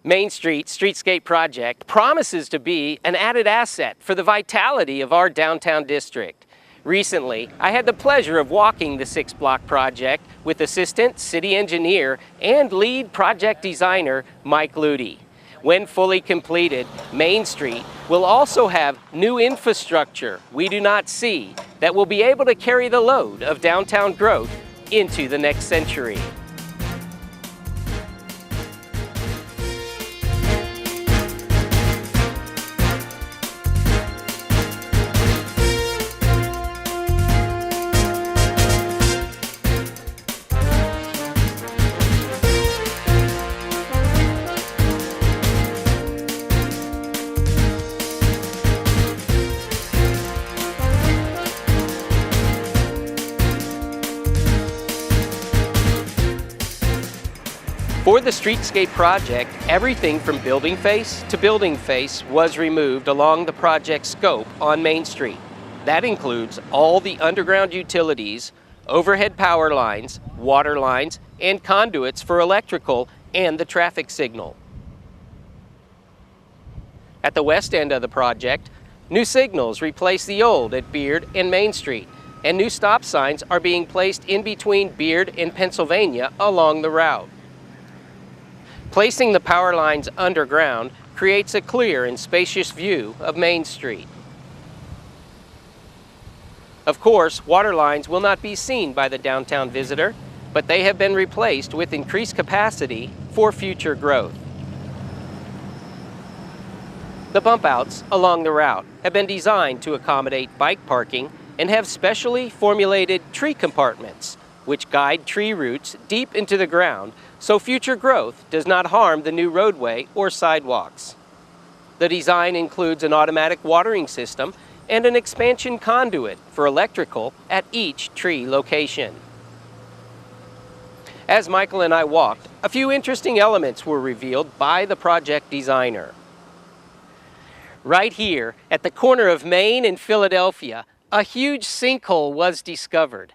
Main Street Streetscape project promises to be an added asset for the vitality of our downtown district. Recently, I had the pleasure of walking the 6-block project with Assistant City Engineer and Lead Project Designer Mike Ludy. When fully completed, Main Street will also have new infrastructure we do not see that will be able to carry the load of downtown growth into the next century. For the Streetscape project, everything from building face to building face was removed along the project scope on Main Street. That includes all the underground utilities, overhead power lines, water lines, and conduits for electrical and the traffic signal. At the west end of the project, new signals replace the old at Beard and Main Street, and new stop signs are being placed in between Beard and Pennsylvania along the route. Placing the power lines underground creates a clear and spacious view of Main Street. Of course, water lines will not be seen by the downtown visitor, but they have been replaced with increased capacity for future growth. The bump outs along the route have been designed to accommodate bike parking and have specially formulated tree compartments, which guide tree roots deep into the ground so future growth does not harm the new roadway or sidewalks. The design includes an automatic watering system and an expansion conduit for electrical at each tree location. As Michael and I walked, a few interesting elements were revealed by the project designer. Right here at the corner of Main and Philadelphia, a huge sinkhole was discovered.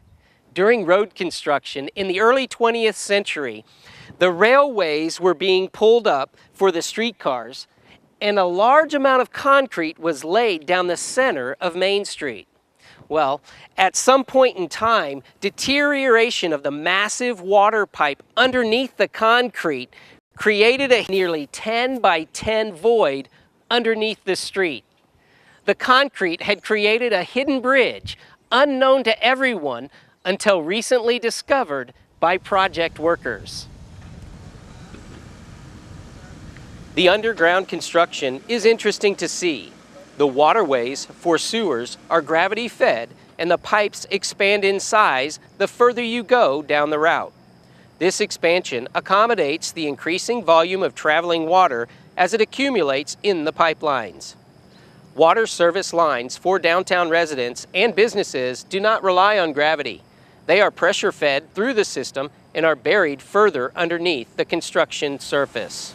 During road construction in the early 20th century, the railways were being pulled up for the streetcars, and a large amount of concrete was laid down the center of Main Street. Well, at some point in time, deterioration of the massive water pipe underneath the concrete created a nearly 10 by 10 void underneath the street. The concrete had created a hidden bridge unknown to everyone until recently discovered by project workers. The underground construction is interesting to see. The waterways for sewers are gravity fed and the pipes expand in size the further you go down the route. This expansion accommodates the increasing volume of traveling water as it accumulates in the pipelines. Water service lines for downtown residents and businesses do not rely on gravity. They are pressure fed through the system and are buried further underneath the construction surface.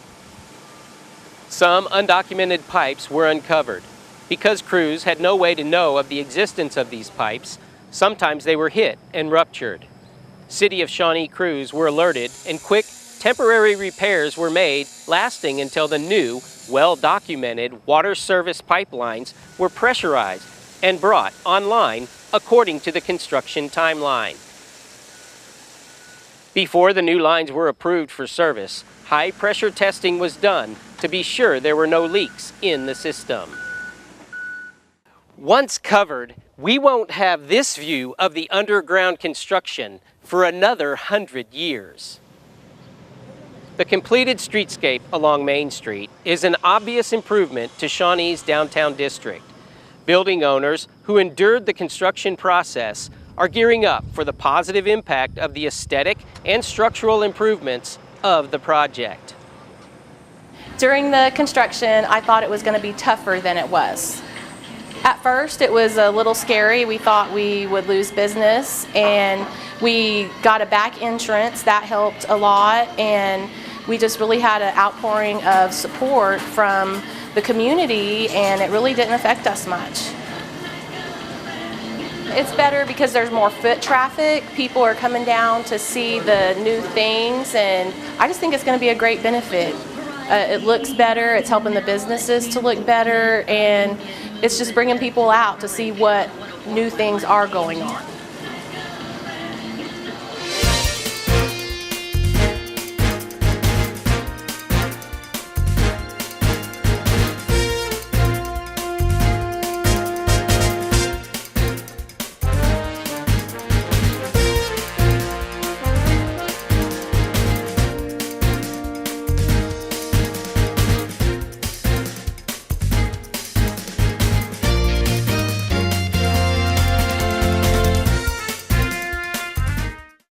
Some undocumented pipes were uncovered. Because crews had no way to know of the existence of these pipes, sometimes they were hit and ruptured. City of Shawnee crews were alerted and quick temporary repairs were made, lasting until the new, well-documented water service pipelines were pressurized and brought online according to the construction timeline. Before the new lines were approved for service, high-pressure testing was done to be sure there were no leaks in the system. Once covered, we won't have this view of the underground construction for another 100 years. The completed streetscape along Main Street is an obvious improvement to Shawnee's downtown district. Building owners who endured the construction process are gearing up for the positive impact of the aesthetic and structural improvements of the project. During the construction, I thought it was going to be tougher than it was. At first, it was a little scary. We thought we would lose business, and we got a back entrance. That helped a lot, and we just really had an outpouring of support from the community, and it really didn't affect us much. It's better because there's more foot traffic. People are coming down to see the new things, and I just think it's going to be a great benefit. It looks better, it's helping the businesses to look better, and it's just bringing people out to see what new things are going on.